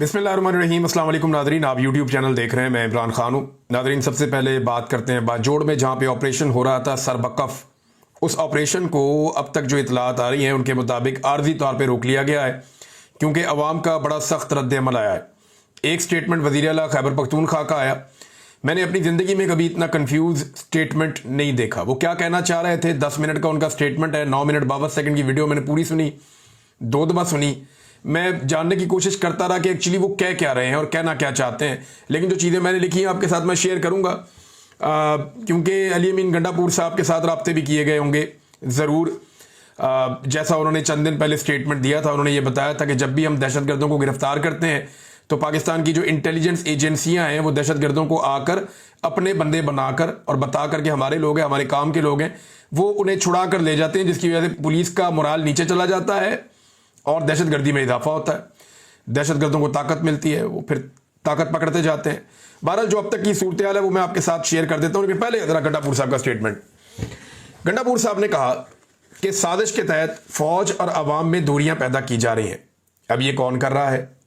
बिस्मिल्लाहिर्रहमानिर्रहीम। अस्सलाम वालेकुम नादरीन, आप यूट्यूब चैनल देख रहे हैं। मैं इमरान खान हूँ। नादरीन, सबसे पहले बात करते हैं बाजोड़ में जहाँ पे ऑपरेशन हो रहा था सरबकफ। उस ऑपरेशन को अब तक जो इतलात आ रही हैं उनके मुताबिक आर्जी तौर पर रोक लिया गया है क्योंकि अवाम का बड़ा सख्त रद्द-ए-अमल आया है। एक स्टेटमेंट वज़ीर आला खैबर पख्तूनख्वा का आया। मैंने अपनी ज़िंदगी में कभी इतना कंफ्यूज स्टेटमेंट नहीं देखा। वो क्या कहना चाह रहे थे, 10 मिनट का उनका स्टेटमेंट है, 9 मिनट 52 सेकंड की वीडियो मैंने पूरी सुनी, 2 दफ़ा सुनी। मैं जानने की कोशिश करता रहा कि एक्चुअली वो कह क्या रहे हैं और कहना क्या चाहते हैं, लेकिन जो चीज़ें मैंने लिखी हैं आपके साथ मैं शेयर करूँगा क्योंकि अली अमीन गंडापुर साहब के साथ रब्ते भी किए गए होंगे ज़रूर। जैसा उन्होंने चंद दिन पहले स्टेटमेंट दिया था, उन्होंने ये बताया था कि जब भी हम दहशतगर्दों को गिरफ्तार करते हैं तो पाकिस्तान की जो इंटेलिजेंस एजेंसियां हैं वो दहशतगर्दों को आकर अपने बंदे बनाकर और बता कर के हमारे लोग हैं, हमारे काम के लोग हैं, वो उन्हें छुड़ा कर ले जाते हैं, जिसकी वजह से पुलिस का मोराल नीचे चला जाता है और दहशतगर्दी में इजाफा होता है। दहशतगर्दों को ताकत मिलती है, वो फिर ताकत पकड़ते जाते हैं। बहरहाल जो अब तक की सूरत हाल है वो मैं आपके साथ शेयर कर देता हूँ, लेकिन पहले जरा गंडापुर साहब का स्टेटमेंट। गंडापुर साहब ने कहा कि साजिश के तहत फौज और अवाम में दूरियां पैदा की जा रही हैं। अब ये कौन कर रहा है?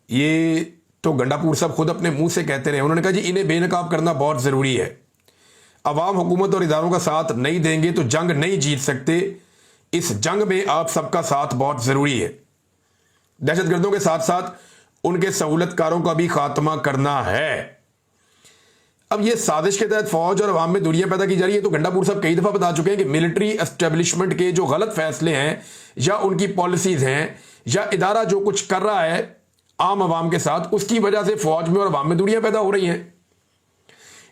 ये तो गंडापुर साहब खुद अपने मुंह से कहते रहे। उन्होंने कहा जी इन्हें बेनकाब करना बहुत ज़रूरी है। अवाम हुकूमत और इदारों का साथ नहीं देंगे तो जंग नहीं जीत सकते। इस जंग में आप सबका साथ बहुत ज़रूरी है। दहशतगर्दों के साथ साथ उनके सहूलतकारों का भी खात्मा करना है। अब ये साजिश के तहत फौज और अवाम में दूरियां पैदा की जा रही है, तो गंडापुर साहब कई दफ़ा बता चुके हैं कि मिलिट्री एस्टेब्लिशमेंट के जो गलत फैसले हैं या उनकी पॉलिसीज़ हैं या इदारा जो कुछ कर रहा है आम आवाम के साथ, उसकी वजह से फौज में और अवाम में दूरियां पैदा हो रही हैं।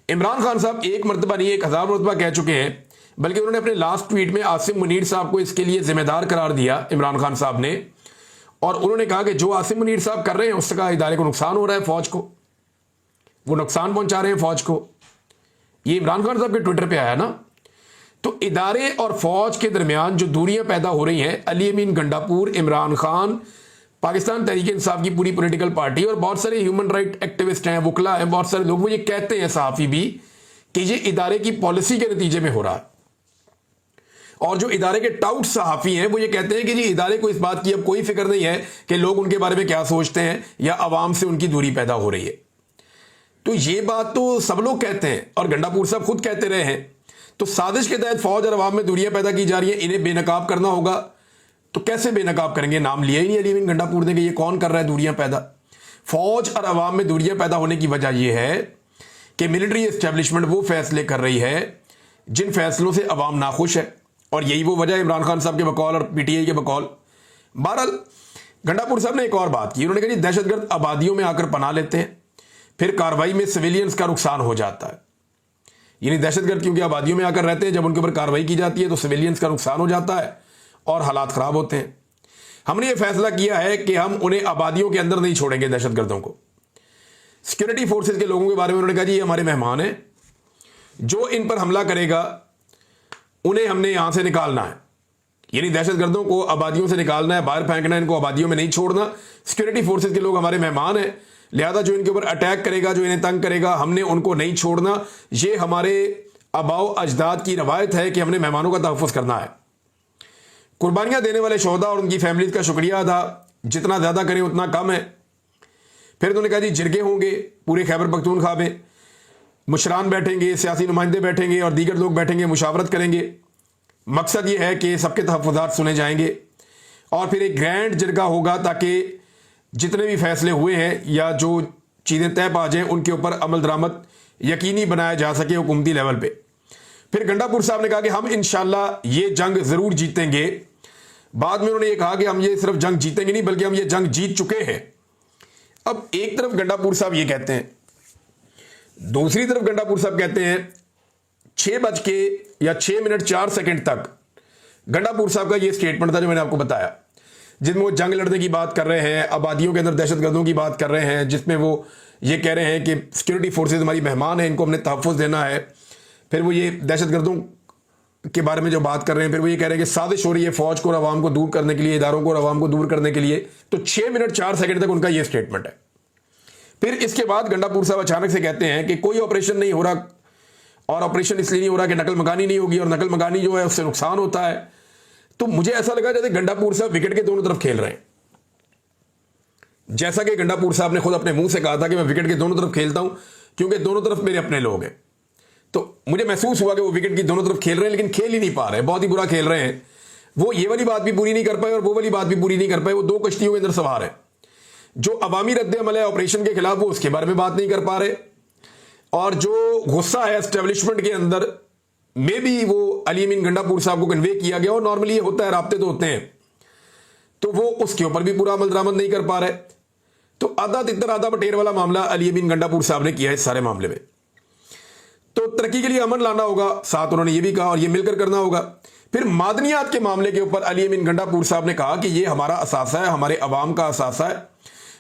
इमरान खान साहब एक मरतबा नहीं 1000 मरतबा कह चुके हैं, बल्कि उन्होंने अपने लास्ट ट्वीट में आसिम मुनीर साहब को इसके लिए जिम्मेदार करार दिया इमरान खान साहब ने, और उन्होंने कहा कि जो आसिम मुनीर साहब कर रहे हैं उसका इदारे को नुकसान हो रहा है, फौज को वो नुकसान पहुंचा रहे हैं फौज को। ये इमरान खान साहब के ट्विटर पे आया ना। तो इदारे और फौज के दरमियान जो दूरियां पैदा हो रही हैं, अली अमीन गंडापुर, इमरान खान, पाकिस्तान तहरीक इंसाफ की पूरी पॉलिटिकल पार्टी और बहुत सारे ह्यूमन राइट एक्टिविस्ट हैं, वकला हैं, बहुत सारे लोग, वो ये कहते हैं, सहाफ़ी भी, कि ये इदारे की पॉलिसी के नतीजे में हो रहा है। और जो इदारे के टाउट सहाफ़ी हैं वो ये कहते हैं कि जी इदारे को इस बात की अब कोई फिक्र नहीं है कि लोग उनके बारे में क्या सोचते हैं या अवाम से उनकी दूरी पैदा हो रही है। तो ये बात तो सब लोग कहते हैं और गंडापुर साहब खुद कहते रहे हैं। तो साजिश के तहत फौज और अवाम में दूरियां पैदा की जा रही हैं, इन्हें बेनकाब करना होगा। तो कैसे बेनकाब करेंगे? नाम लिया ही नहीं अली अमीन गंडापुर ने कि ये कौन कर रहा है दूरियां पैदा। फौज और अवाम में दूरियां पैदा होने की वजह यह है कि मिलिट्री एस्टेब्लिशमेंट वो फैसले कर रही है जिन फैसलों से अवाम नाखुश है, और यही वो वजह है इमरान खान साहब के बकौल और पीटीआई के बकौल। बहरहाल गंडापुर साहब ने एक और बात की। उन्होंने कहा जी दहशतगर्द आबादियों में आकर पनाह लेते हैं, फिर कार्रवाई में सिविलियंस का नुकसान हो जाता है। यानी दहशतगर्द क्योंकि आबादियों में आकर रहते हैं, जब उनके ऊपर कार्रवाई की जाती है तो सिविलियंस का नुकसान हो जाता है और हालात ख़राब होते हैं। हमने ये फैसला किया है कि हम उन्हें आबादियों के अंदर नहीं छोड़ेंगे दहशतगर्दों को। सिक्योरिटी फोर्सेज के लोगों के बारे में उन्होंने कहा जी ये हमारे मेहमान हैं, जो इन पर हमला करेगा उन्हें हमने यहां से निकालना है। यानी दहशतगर्दों को आबादियों से निकालना है, बाहर फेंकना है, इनको आबादियों में नहीं छोड़ना। सिक्योरिटी फोर्सेज के लोग हमारे मेहमान हैं, लिहाजा जो इनके ऊपर अटैक करेगा, जो इन्हें तंग करेगा, हमने उनको नहीं छोड़ना। ये हमारे आबाओ अजदाद की रवायत है कि हमने मेहमानों का तहफ़्फ़ुज़ करना है। कुर्बानियां देने वाले शोहदा और उनकी फैमिलीज का शुक्रिया अदा जितना ज़्यादा करें उतना कम है। फिर उन्होंने कहा जी जिरगे होंगे पूरे खैबर पख्तूनख्वा में, मुशरान बैठेंगे, सियासी नुमाइंदे बैठेंगे और दीगर लोग बैठेंगे, मुशावरत करेंगे। मकसद ये है कि सबके तहफ़्फ़ुज़ात सुने जाएंगे और फिर एक ग्रैंड जिरगा होगा ताकि जितने भी फैसले हुए हैं या जो चीज़ें तय पा जाएँ उनके ऊपर अमल दरामद यकीनी बनाया जा सके हुकूमती लेवल पे। फिर गंडापुर साहब ने कहा कि हम इंशाल्लाह ये जंग ज़रूर जीतेंगे। बाद में उन्होंने ये कहा कि हम ये सिर्फ जंग जीतेंगे नहीं बल्कि हम ये जंग जीत चुके हैं। अब एक तरफ गंडापुर साहब ये कहते हैं, दूसरी तरफ गंडापुर साहब कहते हैं 6:04 तक गंडापुर साहब का ये स्टेटमेंट था जो मैंने आपको बताया, जिसमें वो जंग लड़ने की बात कर रहे हैं, आबादियों के अंदर दहशतगर्दों की बात कर रहे हैं, जिसमें वो ये कह रहे हैं कि सिक्योरिटी फोर्सेज हमारी मेहमान हैं, इनको हमने तहफ़्फ़ुज़ देना है। फिर वो ये दहशतगर्दों के बारे में जो बात कर रहे हैं, फिर वो ये कह रहे हैं कि साजिश हो रही है फौज को और अवाम को दूर करने के लिए, इदारों को और अवाम को दूर करने के लिए। तो 6:04 तक उनका ये स्टेटमेंट है। फिर इसके बाद गंडापुर साहब अचानक से कहते हैं कि कोई ऑपरेशन नहीं हो रहा, और ऑपरेशन इसलिए नहीं हो रहा कि नकल मकानी नहीं होगी, और नकल मकानी जो है उससे नुकसान होता है। तो मुझे ऐसा लगा जैसे गंडापुर साहब विकेट के दोनों तरफ खेल रहे हैं। जैसा कि गंडापुर साहब ने खुद अपने मुंह से कहा था कि मैं विकेट के दोनों तरफ खेलता हूं क्योंकि दोनों तरफ मेरे अपने लोग हैं, तो मुझे महसूस हुआ कि वो विकेट की दोनों तरफ खेल रहे हैं लेकिन खेल ही नहीं पा रहे, बहुत ही बुरा खेल रहे हैं। वो ये वाली बात भी पूरी नहीं कर पाए और वो वाली बात भी पूरी नहीं कर पाए। वो दो कश्तियों के अंदर सवार है। जो अवामी रद्द-ए-अमल है ऑपरेशन के खिलाफ, वो उसके बारे में बात नहीं कर पा रहे, और जो गुस्सा है एस्टेब्लिशमेंट के अंदर में भी वो अली अमीन गंडापुर साहब को कन्वे किया गया, और नॉर्मली ये होता है, राब्ते तो होते हैं, तो वो उसके ऊपर भी पूरा अमल दरामद नहीं कर पा रहे। तो आधा तितर आधा बटेर वाला मामला अली अमीन गंडापुर साहब ने किया है इस सारे मामले में। तो तरक्की के लिए अमन लाना होगा, साथ उन्होंने ये भी कहा, और ये मिलकर करना होगा। फिर मादनियात के मामले के ऊपर अली अमीन गंडापुर साहब ने कहा कि ये हमारा असासा है, हमारे अवाम का असासा है,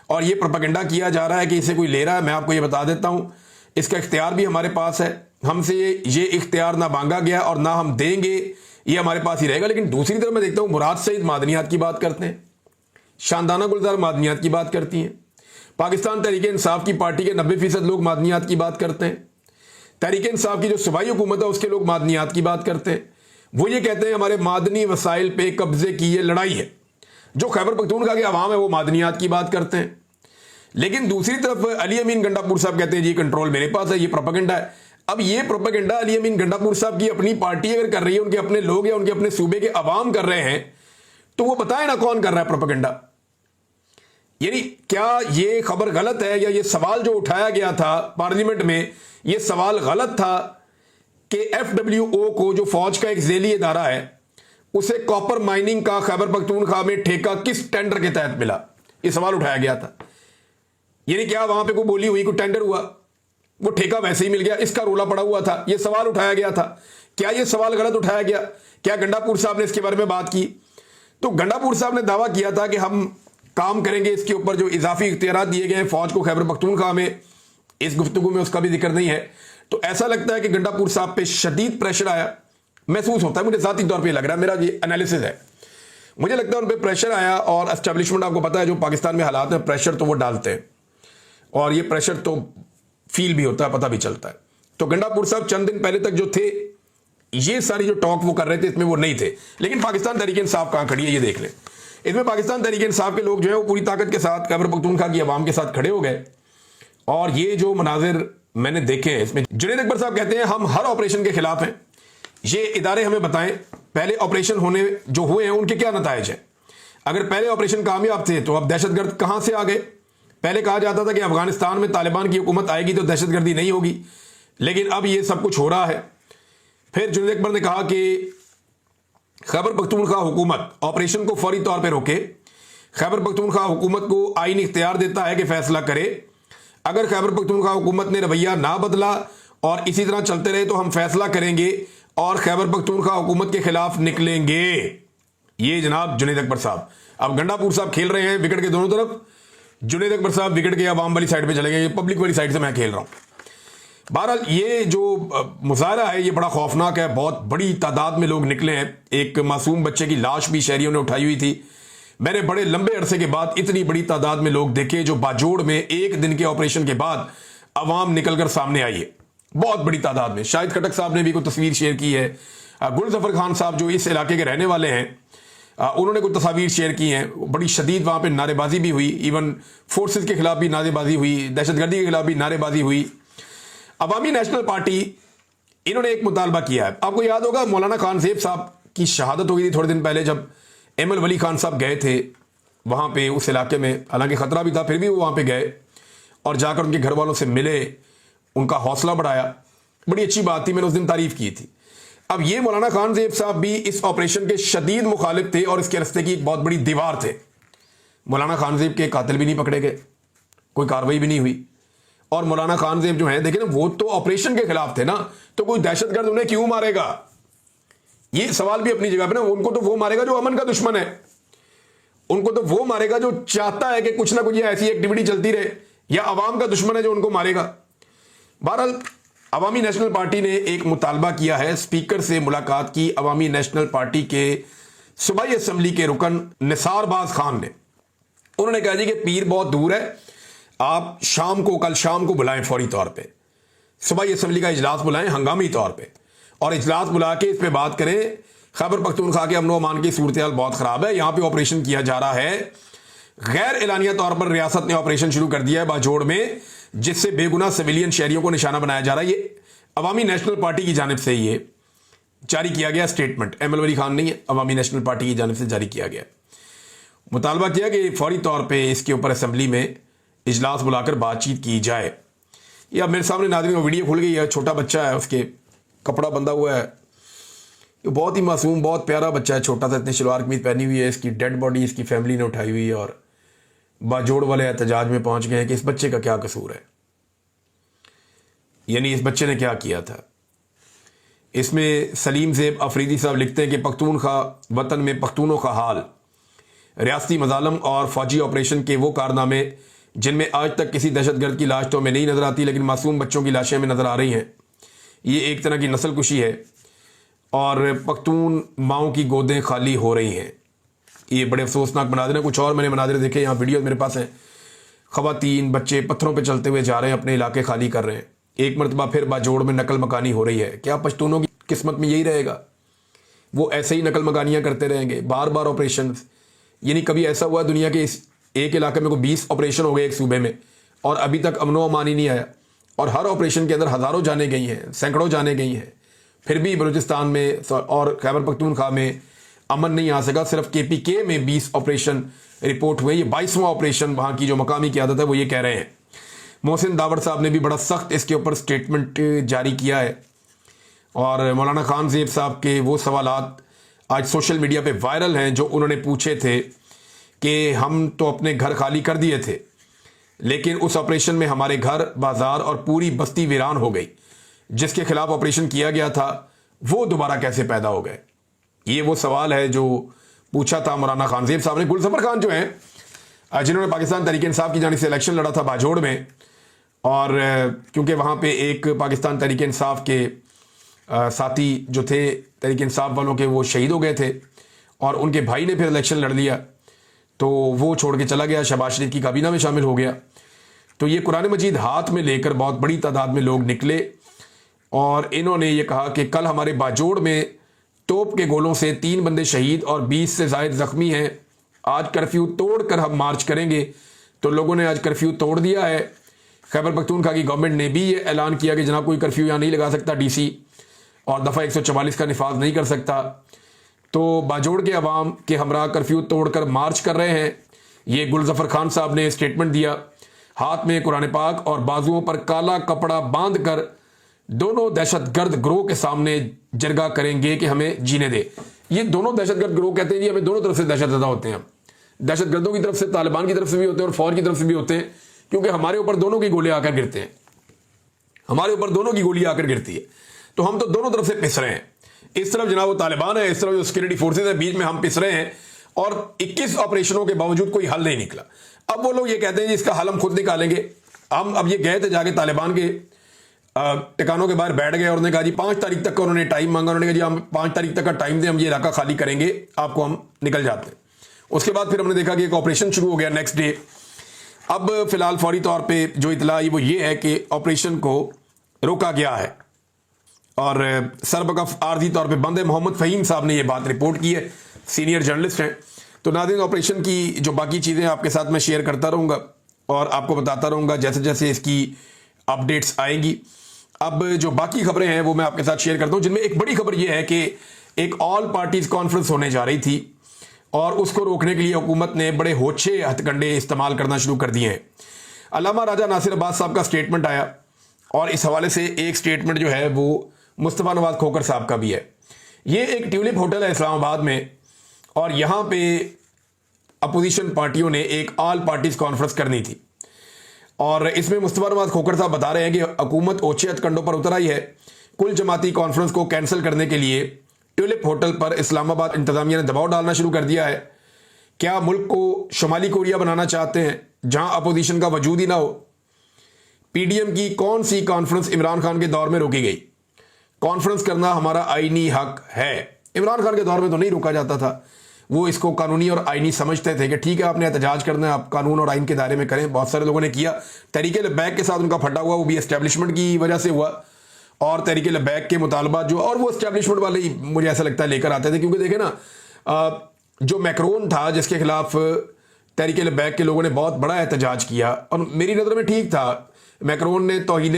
और ये प्रोपेगेंडा किया जा रहा है कि इसे कोई ले रहा है। मैं आपको ये बता देता हूं, इसका इख्तियार भी हमारे पास है, हमसे ये इख्तियार ना मांगा गया और ना हम देंगे, ये हमारे पास ही रहेगा। लेकिन दूसरी तरफ मैं देखता हूं मुराद सईद मादनियात की बात करते हैं, शानदाना गुलजार मादनियात की बात करती हैं, पाकिस्तान तहरीक इंसाफ की पार्टी के 90% लोग मादनियात की बात करते हैं, तहरीक इंसाफ की जो सूबाई हुकूमत है उसके लोग मादनियात की बात करते हैं। वो ये कहते हैं हमारे मादनी वसाइल पे कब्जे की ये लड़ाई है। जो खैबर पख्तूनख्वा के अवाम है वो मादनियात की बात करते हैं। लेकिन दूसरी तरफ अली अमीन गंडापुर साहब कहते हैं जी कंट्रोल मेरे पास है, ये प्रोपेगेंडा है। अब ये प्रोपेगेंडा अली अमीन गंडापुर साहब की अपनी पार्टी अगर कर रही है, उनके अपने लोग या उनके अपने सूबे के अवाम कर रहे हैं, तो वो बताए ना कौन कर रहा है प्रोपेगेंडा। यानी क्या ये खबर गलत है, या ये सवाल जो उठाया गया था पार्लियामेंट में, ये सवाल गलत था कि FWO को, जो फौज का एक झेली इदारा है, उसे कॉपर माइनिंग का खैबर पख्तूनख्वा में ठेका किस टेंडर के तहत मिला, ये सवाल उठाया गया था। यानी क्या वहां पे कोई बोली हुई, कोई टेंडर हुआ, वो ठेका वैसे ही मिल गया, इसका रोला पड़ा हुआ था, ये सवाल उठाया गया था। क्या ये सवाल गलत उठाया गया? क्या गंडापुर साहब ने इसके बारे में बात की? तो गंडापुर साहब ने दावा किया था कि हम काम करेंगे इसके ऊपर, जो इजाफी इख्तियारात दिए गए हैं फौज को खैबर पख्तूनख्वा में, इस गुफ्तगू में उसका भी जिक्र नहीं है। तो ऐसा लगता है कि गंडापुर साहब पे शदीद प्रेशर आया, महसूस होता है, मुझे जाती तौर पे लग रहा है, मेरा ये एनालिसिस है, मुझे लगता है उन पर प्रेशर आया। और एस्टेब्लिशमेंट, आपको पता है जो पाकिस्तान में हालात है, प्रेशर तो वो डालते हैं, और ये प्रेशर तो फील भी होता है, पता भी चलता है। तो गंडापुर साहब चंद दिन पहले तक जो थे, ये सारी जो टॉक वो कर रहे थे, इसमें वो नहीं थे। लेकिन पाकिस्तान तहरीक इंसाफ कहां खड़ी है ये देख लें। इसमें पाकिस्तान तहरीक इंसाफ के लोग जो है वो पूरी ताकत के साथ खैबर पख्तूनख्वा की आवाम के साथ खड़े हो गए। और ये जो मनाजिर मैंने देखे हैं, इसमें जुनैद अकबर साहब कहते हैं हम हर ऑपरेशन के खिलाफ हैं, ये इदारे हमें बताएं पहले ऑपरेशन होने जो हुए हैं उनके क्या नताइज है। अगर पहले ऑपरेशन कामयाब थे तो अब दहशतगर्द कहां से आ गए? पहले कहा जाता था कि अफगानिस्तान में तालिबान की हुकूमत आएगी तो दहशतगर्दी नहीं होगी, लेकिन अब ये सब कुछ हो रहा है। फिर जुनैद अकबर ने कहा कि खैबर पख्तूनख्वा हुकूमत ऑपरेशन को फौरी तौर पर रोके। खैबर पख्तूनख्वा हुकूमत को आईनी इख्तियार देता है कि फैसला करे। अगर खैबर पख्तूनख्वा हुकूमत ने रवैया ना बदला और इसी तरह चलते रहे तो हम फैसला करेंगे और खैबर पख्तूनख्वा हुकूमत के खिलाफ निकलेंगे। ये जनाब जुनैद अकबर साहब। अब गंडापुर साहब खेल रहे हैं विकेट के दोनों तरफ, जुनैद अकबर साहब विकेट के अवाम वाली साइड पे चले गए, पब्लिक वाली साइड से मैं खेल रहा हूं। बहरहाल ये जो मुजाहरा है ये बड़ा खौफनाक है, बहुत बड़ी तादाद में लोग निकले हैं। एक मासूम बच्चे की लाश भी शहरियों ने उठाई हुई थी। मैंने बड़े लंबे अरसे के बाद इतनी बड़ी तादाद में लोग देखे जो बाजोड़ में एक दिन के ऑपरेशन के बाद अवाम निकलकर सामने आई है, बहुत बड़ी तादाद में। शाहिद खटक साहब ने भी कोई तस्वीर शेयर की है, गुलजफर खान साहब जो इस इलाके के रहने वाले हैं उन्होंने कुछ तस्वीर शेयर की हैं। बड़ी शदीद वहां पे नारेबाजी भी हुई, इवन फोर्सेस के खिलाफ भी नारेबाजी हुई, दहशतगर्दी के खिलाफ भी नारेबाजी हुई। अवामी नेशनल पार्टी इन्होंने एक मुतालबा किया है। आपको याद होगा मौलाना खान ज़ेब साहब की शहादत हो गई थी थोड़े दिन पहले, जब एमल वली खान साहब गए थे वहां पे उस इलाके में, हालांकि खतरा भी था फिर भी वो वहां पे गए और जाकर उनके घर वालों से मिले, उनका हौसला बढ़ाया। बड़ी अच्छी बात थी, मैंने उस दिन तारीफ की थी। अब ये मौलाना खान ज़ेब साहब भी इस ऑपरेशन के शदीद मुखालिफ थे और इसके रास्ते की एक बहुत बड़ी दीवार थे। मौलाना खान ज़ेब के कातिल भी नहीं पकड़े गए, कोई कार्रवाई भी नहीं हुई। और मौलाना खान ज़ेब जो है देखिए ना, वो तो ऑपरेशन के खिलाफ थे ना, तो कोई दहशतगर्द उन्हें क्यों मारेगा? ये सवाल भी अपनी जगह पे ना। उनको तो वो मारेगा जो अमन का दुश्मन है, उनको तो वो मारेगा जो चाहता है कि कुछ ना कुछ ऐसी एक्टिविटी चलती रहे, या अवाम का दुश्मन है जो उनको मारेगा। बहरहाल अवामी नेशनल पार्टी ने एक मुतालबा किया है, स्पीकर से मुलाकात की अवामी नेशनल पार्टी के सूबाई असम्बली के रुकन निसारबाज खान ने। उन्होंने कहा जी कि पीर बहुत दूर है, आप शाम को, कल शाम को बुलाएं फौरी तौर पे, सूबाई असम्बली का इजलास बुलाएं हंगामी तौर पे, और इजलास बुला के इस पे बात करें। खैबर पख्तूनख्वा के अमन व अमान की सूरत हाल बहुत ख़राब है, यहाँ पे ऑपरेशन किया जा रहा है, गैर एलानिया तौर पर रियासत ने ऑपरेशन शुरू कर दिया है बाजोड़ में, जिससे बेगुनाह सिविलियन शहरियों को निशाना बनाया जा रहा है। ये अवामी नेशनल पार्टी की जानिब से ये जारी किया गया स्टेटमेंट, एमएल वली खान नहीं है, अवामी नेशनल पार्टी की जानिब से जारी किया गया। मुतालबा किया कि फौरी तौर पर इसके ऊपर असम्बली में इजलास बुलाकर बातचीत की जाए। ये अब मेरे सामने नाज़रीन को वीडियो खुल गई है, छोटा बच्चा है, उसके कपड़ा बंधा हुआ है, ये बहुत ही मासूम बहुत प्यारा बच्चा है, छोटा सा, इतनी शलवार कमीज पहनी हुई है। इसकी डेड बॉडी इसकी फैमिली ने उठाई हुई है और बाजोड़ वाले एहतजाज में पहुंच गए हैं कि इस बच्चे का क्या कसूर है, यानी इस बच्चे ने क्या किया था। इसमें सलीम ज़ेब अफरीदी साहब लिखते हैं कि पख्तूनख्वा वतन में पख्तूनों का हाल, रियासती मजालम और फौजी ऑपरेशन के वो कारनामे जिनमें आज तक किसी दहशतगर्द की लाश तो हमें नहीं नज़र आती, लेकिन मासूम बच्चों की लाशें हमें नज़र आ रही हैं। ये एक तरह की नस्ल कुशी है और पख्तून माओं की गोदें खाली हो रही हैं। ये बड़े अफसोसनाक मनाजिर हैं। कुछ और मैंने मनाजिर देखे, यहाँ वीडियो मेरे पास हैं, ख़वातीन बच्चे पत्थरों पे चलते हुए जा रहे हैं, अपने इलाके खाली कर रहे हैं। एक मरतबा फिर बाजोड़ में नकल मकानी हो रही है। क्या पश्तूनों की किस्मत में यही रहेगा? वो ऐसे ही नकल मकानियाँ करते रहेंगे, बार बार ऑपरेशन। यानी कभी ऐसा हुआ दुनिया के इस एक इलाके में को 20 ऑपरेशन हो गए एक सूबे में और अभी तक अमनो अमान ही नहीं आया, और हर ऑपरेशन के अंदर हज़ारों जाने गई हैं, सैकड़ों जाने गई हैं, फिर भी बलूचिस्तान में और खैबर पख्तूनख्वा में अमन नहीं आ सका। सिर्फ KPK में 20 ऑपरेशन रिपोर्ट हुए, ये 22वां ऑपरेशन वहाँ की जो मकामी क़यादत है वो ये कह रहे हैं। मोहसिन दावड़ साहब ने भी बड़ा सख्त इसके ऊपर स्टेटमेंट जारी किया है और मौलाना खान ज़ेब साहब के वो सवालात आज सोशल मीडिया पे वायरल हैं जो उन्होंने पूछे थे कि हम तो अपने घर खाली कर दिए थे, लेकिन उस ऑपरेशन में हमारे घर, बाजार और पूरी बस्ती वीरान हो गई। जिसके खिलाफ ऑपरेशन किया गया था वो दोबारा कैसे पैदा हो गए? ये वो सवाल है जो पूछा था मौलाना खान ज़ेब साहब ने। गुलज़फ़र खान जो हैं, जिन्होंने पाकिस्तान तहरीक इंसाफ की जानिब से इलेक्शन लड़ा था बाजोड़ में, और क्योंकि वहाँ पे एक पाकिस्तान तहरीक इंसाफ के साथी जो थे तहरीक इंसाफ वालों के, वो शहीद हो गए थे और उनके भाई ने फिर इलेक्शन लड़ लिया, तो वो छोड़ के चला गया, शहबाज शरीफ की काबीना में शामिल हो गया। तो ये कुरान मजीद हाथ में लेकर बहुत बड़ी तादाद में लोग निकले और इन्होंने ये कहा कि कल हमारे बाजोड़ में तोप के गोलों से 3 बंदे शहीद और 20 से ज़ायद ज़ख्मी हैं। आज कर्फ्यू तोड़ कर हम मार्च करेंगे। तो लोगों ने आज कर्फ्यू तोड़ दिया है। खैबर पख्तूनख्वा की गवर्नमेंट ने भी ये ऐलान किया कि जनाब कोई कर्फ्यू यहाँ नहीं लगा सकता DC, और दफ़ा 144 का निफाज नहीं कर सकता। तो बाजोड़ के अवाम के हमरा कर्फ्यू तोड़कर मार्च कर रहे हैं। ये गुलज़फ़र खान साहब ने स्टेटमेंट दिया, हाथ में कुरान पाक और बाजुओं पर काला कपड़ा बांध कर दोनों दहशतगर्द गिरोह के सामने जरगा करेंगे कि हमें जीने दे। ये दोनों दहशतगर्द गिरोह कहते हैं जी हमें दोनों तरफ से दहशतज़दा होते हैं। दहशतगर्दों की तरफ से, तालिबान की तरफ से भी होते हैं और फौज की तरफ से भी होते हैं, क्योंकि हमारे ऊपर दोनों की गोलियां आकर गिरते हैं, हमारे ऊपर दोनों की गोलियां आकर गिरती है। तो हम तो दोनों तरफ से पिस रहे हैं। इस तरफ जनाब वो तालिबान है, इस तरफ जो सिक्योरिटी फोर्सेज है, बीच में हम पिस रहे हैं और 21 ऑपरेशनों के बावजूद कोई हल नहीं निकला। अब वो लोग ये कहते हैं जी इसका हल हम खुद निकालेंगे। हम अब ये गए थे जाके तालिबान के ठिकानों के बाहर बैठ गए और उन्होंने कहा जी 5 तारीख तक का उन्होंने टाइम मांगा। उन्होंने कहा जी हम 5 तारीख तक का टाइम दें, हम ये इलाका खाली करेंगे, आपको हम निकल जाते हैं। उसके बाद फिर हमने देखा कि एक ऑपरेशन शुरू हो गया नेक्स्ट डे। अब फिलहाल फौरी तौर पे जो इतला आई वो ये है कि ऑपरेशन को रोका गया है और सरबकफ आर्जी तौर पे बंदे मोहम्मद फ़हीम साहब ने ये बात रिपोर्ट की है, सीनियर जर्नलिस्ट हैं। तो नाज़रीन ऑपरेशन की जो बाकी चीज़ें आपके साथ मैं शेयर करता रहूँगा और आपको बताता रहूँगा जैसे जैसे इसकी अपडेट्स आएंगी। अब जो बाकी खबरें हैं वो मैं आपके साथ शेयर करता हूँ, जिनमें एक बड़ी खबर ये है कि एक ऑल पार्टीज कॉन्फ्रेंस होने जा रही थी और उसको रोकने के लिए हुकूमत ने बड़े होच्छे हथकंडे इस्तेमाल करना शुरू कर दिए हैं। अल्लामा राजा नासिर अब्बास साहब का स्टेटमेंट आया और इस हवाले से एक स्टेटमेंट जो है वो मुस्तफ़ा नवाज खोखर साहब का भी है। ये एक ट्यूलिप होटल है इस्लामाबाद में और यहाँ पे अपोजिशन पार्टियों ने एक ऑल पार्टीज कॉन्फ्रेंस करनी थी और इसमें मुस्तफ़ा नवाज खोखर साहब बता रहे हैं कि हुकूमत ओछे हथकंडों पर उतर आई है। कुल जमाती कॉन्फ्रेंस को कैंसिल करने के लिए ट्यूलिप होटल पर इस्लामाबाद इंतजामिया ने दबाव डालना शुरू कर दिया है। क्या मुल्क को शुमाली कोरिया बनाना चाहते हैं जहां अपोजिशन का वजूद ही ना हो? PDM की कौन सी कॉन्फ्रेंस इमरान खान के दौर में रोकी गई? कॉन्फ्रेंस करना हमारा आईनी हक है। इमरान खान के दौर में तो नहीं रोका जाता था, वो इसको कानूनी और आईनी समझते थे कि ठीक है आपने एहतजाज करना है, आप कानून और आइन के दायरे में करें। बहुत सारे लोगों ने किया। तहरीक लब्बैक के साथ उनका फटा हुआ वो भी एस्टेब्लिशमेंट की वजह से हुआ और तहरीक लब्बैक के मुतालबात जो और वो एस्टेब्लिशमेंट वाले ही मुझे ऐसा लगता है लेकर आते थे, क्योंकि देखे ना जो मैक्रोन था जिसके खिलाफ तहरीक लब्बैक के लोगों ने बहुत बड़ा एहतजाज किया और मेरी नज़र में ठीक था। मैक्रोन ने तौहीन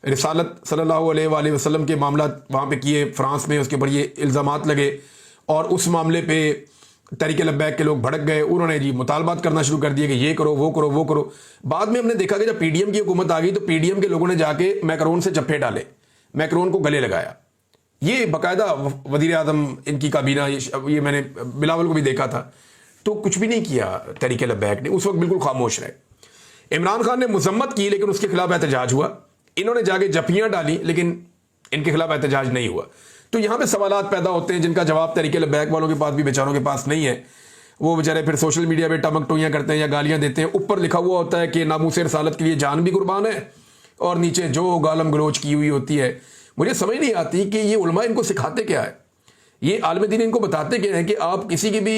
रिसालत सल्लल्लाहु अलैहि वसल्लम के मामला वहाँ पे किए फ्रांस में, उसके ऊपर ये इल्ज़ामात लगे और उस मामले पे तहरीक लब्बैक के लोग भड़क गए। उन्होंने जी मुतालबात करना शुरू कर दिए कि ये करो वो करो वो करो। बाद में हमने देखा कि जब पीडीएम की हुकूमत आ गई तो पीडीएम के लोगों ने जाके मैक्रोन से जफ्फे डाले, मैक्रोन को गले लगाया। ये बाकायदा वज़ीर आज़म इनकी काबीना, ये मैंने बिलावल को भी देखा था, तो कुछ भी नहीं किया तहरीक लब्बैक ने, उस वक्त बिल्कुल खामोश रहे। इमरान खान ने मजम्मत की लेकिन उसके खिलाफ एहतजाज हुआ, इन्होंने जाके जफियां डाली लेकिन इनके खिलाफ एहतजाज नहीं हुआ। तो यहां पे सवालात पैदा होते हैं जिनका जवाब तहरीक लब्बैक वालों के पास भी बेचारों के पास नहीं है। वो बेचारे फिर सोशल मीडिया पे टमक टोइयां करते हैं या गालियां देते हैं। ऊपर लिखा हुआ होता है कि नामूसे रसालत के लिए जान भी कुर्बान है और नीचे जो गालम गलोच की हुई होती है। मुझे समझ नहीं आती कि ये उलमा इनको सिखाते क्या है, ये आलिम दीन इनको बताते क्या है कि आप किसी की भी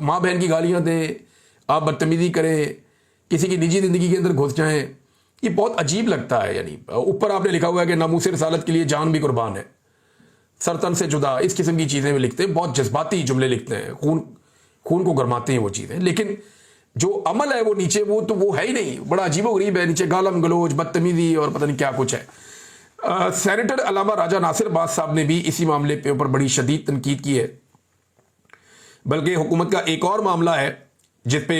माँ बहन की गालियां दें, आप बदतमीजी करें, किसी की निजी जिंदगी के अंदर घुस जाएं। ये बहुत अजीब लगता है। यानी ऊपर आपने लिखा हुआ है कि नामूसे रसालत के लिए जान भी कुर्बान है, सरतन से जुदा, इस किस्म की चीज़ें भी लिखते हैं, बहुत जज्बाती जुमले लिखते हैं, खून को गरमाते हैं वो चीज़ें। लेकिन जो अमल है वो नीचे वो है ही नहीं, बड़ा अजीबो गरीब है। नीचे गालम गलोच, बदतमीजी और पता नहीं क्या कुछ है। सेनेटर अल्लामा राजा नासिर अब्बास साहब ने भी इसी मामले पे ऊपर बड़ी शदीद तनकीद की है। बल्कि हुकूमत का एक और मामला है जिस पे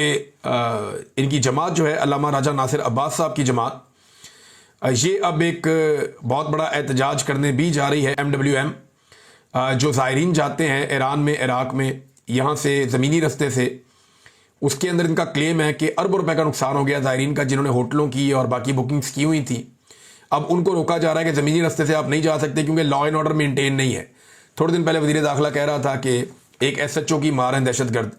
इनकी जमात जो है अल्लामा राजा नासिर अब्बास साहब की जमात, ये अब एक बहुत बड़ा एहतजाज करने भी जा रही है। MWM जो ज़ायरीन जाते हैं ईरान में, इराक में, यहाँ से ज़मीनी रस्ते से, उसके अंदर इनका क्लेम है कि अरबों रुपए का नुकसान हो गया ज़ायरीन का जिन्होंने होटलों की और बाकी बुकिंग्स की हुई थी। अब उनको रोका जा रहा है कि ज़मीनी रस्ते से आप नहीं जा सकते क्योंकि लॉ एंड ऑर्डर मेंटेन नहीं है। थोड़े दिन पहले वज़ीर दाखिला कह रहा था कि एक SHO की मार है दहशतगर्द,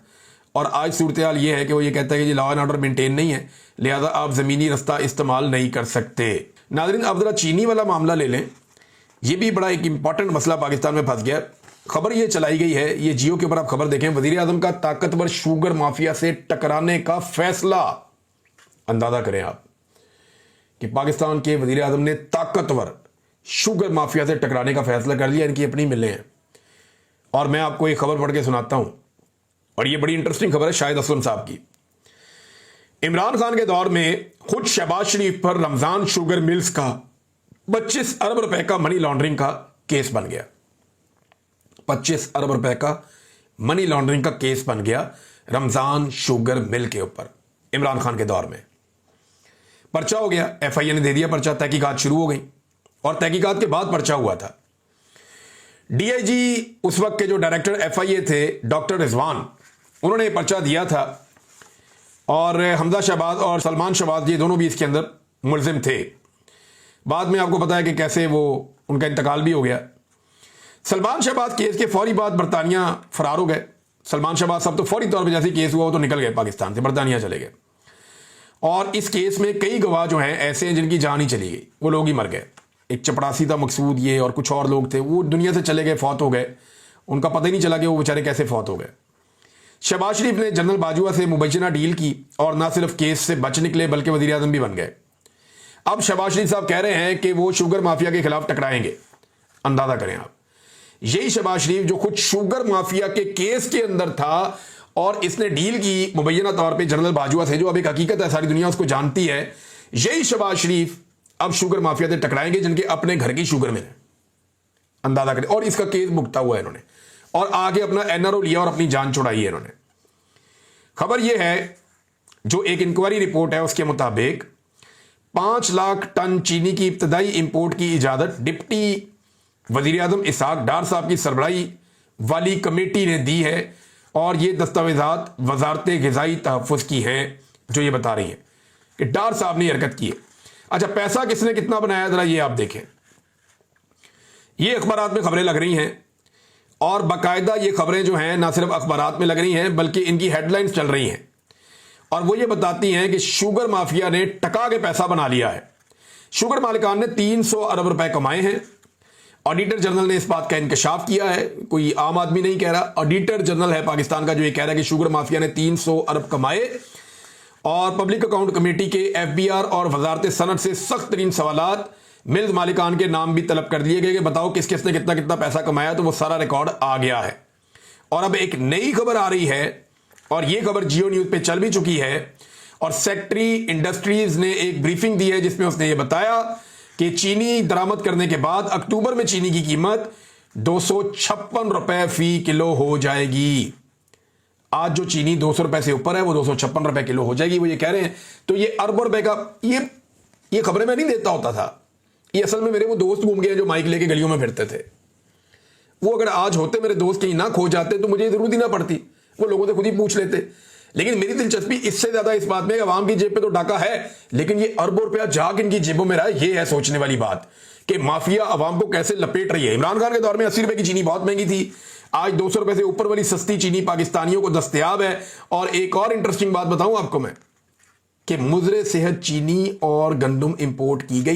और आज सूरत हाल ये है कि वो ये कहता है कि लॉ एंड ऑर्डर मेंटेन नहीं है, लिहाजा आप ज़मीनी रास्ता इस्तेमाल नहीं कर सकते। नाज़रीन, अब ज़रा चीनी वाला मामला ले लें। ये भी बड़ा एक इंपॉर्टेंट मसला पाकिस्तान में फंस गया। खबर ये चलाई गई है, ये जियो के ऊपर आप खबर देखें, वज़ीर आज़म का ताकतवर शुगर माफिया से टकराने का फैसला। अंदाज़ा करें आप कि पाकिस्तान के वज़ीर आज़म ने ताकतवर शुगर माफिया से टकराने का फैसला कर लिया। इनकी अपनी मिलें हैं और मैं आपको एक खबर पढ़ के सुनाता हूं, और ये बड़ी इंटरेस्टिंग खबर है शाहिद असलम साहब की। इमरान खान के दौर में खुद शहबाज शरीफ पर रमजान शुगर मिल्स का 25 अरब रुपए का मनी लॉन्ड्रिंग का केस बन गया। 25 अरब रुपए का मनी लॉन्ड्रिंग का केस बन गया रमजान शुगर मिल के ऊपर। इमरान खान के दौर में पर्चा हो गया, FIA ने दे दिया पर्चा, तहकीकात शुरू हो गई और तहकीकात के बाद पर्चा हुआ था। DIG उस वक्त के जो डायरेक्टर FIA थे डॉक्टर रिजवान, उन्होंने पर्चा दिया था और हमजा शहबाज और सलमान शहबाज ये दोनों भी इसके अंदर मुलजिम थे। बाद में आपको पता है कि कैसे वो उनका इंतकाल भी हो गया। सलमान शहबाज केस के फौरी बाद बरतानिया फरार हो गए। सलमान शहबाज साहब तो फौरी तौर पर जैसे केस हुआ वो तो निकल गए पाकिस्तान से, बरतानिया चले गए। और इस केस में कई गवाह जो हैं ऐसे हैं जिनकी जान ही चली गई, वो लोग ही मर गए। एक चपड़ासी था मकसूद, ये और कुछ और लोग थे, वो दुनिया से चले गए, फौत हो गए। उनका पता ही नहीं चला कि वो बेचारे कैसे फौत हो गए। शहबाज शरीफ ने जनरल बाजुआ से मुबैना डील की और ना सिर्फ केस से बच निकले बल्कि वज़ीर आज़म भी बन गए। अब शहबाज शरीफ साहब कह रहे हैं कि वो शुगर माफिया के खिलाफ टकराएंगे। अंदाजा करें आप, यही शहबाज शरीफ जो खुद शुगर माफिया के केस के अंदर था और इसने डील की मुबैना तौर पे जनरल बाजुआ से, जो अब एक हकीकत है, सारी दुनिया उसको जानती है, यही शहबाज शरीफ अब शुगर माफिया से टकराएंगे जिनके अपने घर की शुगर में है। अंदाजा करें। और इसका केस भुगता हुआ है इन्होंने और आगे अपना NRO लिया और अपनी जान छुड़ाई है इन्होंने। खबर यह है, जो एक इंक्वायरी रिपोर्ट है उसके मुताबिक 5 लाख टन चीनी की इब्तदाई इंपोर्ट की इजाजत डिप्टी वजीर आजम इसहाक डार साहब की सरबराही वाली कमेटी ने दी है और ये दस्तावेजात वजारत ग़िज़ाई तहफ़्फ़ुज़ की हैं जो ये बता रही हैं कि डार साहब ने हरकत की है। अच्छा, पैसा किसने कितना बनाया, जरा ये आप देखें। ये अखबारात में खबरें लग रही हैं और बाकायदा ये खबरें जो हैं ना सिर्फ अखबारात में लग रही हैं बल्कि इनकी हेडलाइंस चल रही हैं और वो ये बताती हैं कि शुगर माफिया ने टका के पैसा बना लिया है। शुगर मालिकान ने 300 अरब रुपए कमाए हैं। ऑडिटर जनरल ने इस बात का इंकशाफ किया है, कोई आम आदमी नहीं कह रहा, ऑडिटर जनरल है पाकिस्तान का जो ये कह रहा है कि शुगर माफिया ने 300 अरब कमाए। और पब्लिक अकाउंट कमेटी के FBR और वजारत सनत से सख्त तरीन सवालात मिल्स मालिकान के नाम भी तलब कर दिए गए कि बताओ किस किसने कितना कितना पैसा कमाया, तो वो सारा रिकॉर्ड आ गया है। और अब एक नई खबर आ रही है और यह खबर जियो न्यूज पे चल भी चुकी है और सेक्रेटरी इंडस्ट्रीज ने एक ब्रीफिंग दी है जिसमें उसने यह बताया कि चीनी दरामद करने के बाद अक्टूबर में चीनी की कीमत 256 रुपए फी किलो हो जाएगी। आज जो चीनी 200 रुपए से ऊपर है वो 256 रुपए किलो हो जाएगी, वो ये कह रहे हैं। तो ये अरबों रुपए का ये खबरें मैं नहीं देता होता था, ये असल में मेरे वो दोस्त घूम गए जो माइक लेके गलियों में फिरते थे। वो अगर आज होते मेरे दोस्त कहीं ना खो जाते तो मुझे जरूरत ही ना पड़ती, वो लोगों से खुद ही पूछ लेते। लेकिन मेरी दिलचस्पी इससे ज्यादा इस बात में अवाम की जेब पे तो डाका है, लेकिन ये अरबों रुपया जाग इनकी जेबों में रहा है। ये है सोचने वाली बात कि माफिया अवाम को कैसे लपेट रही है। इमरान खान के दौर में 80 रुपए की चीनी बहुत महंगी थी, आज 200 रुपए से ऊपर वाली सस्ती चीनी पाकिस्तानियों को दस्तयाब है। और एक और इंटरेस्टिंग बात बताऊं आपको मैं कि मुजरे सेहत चीनी और गंदम इंपोर्ट की गई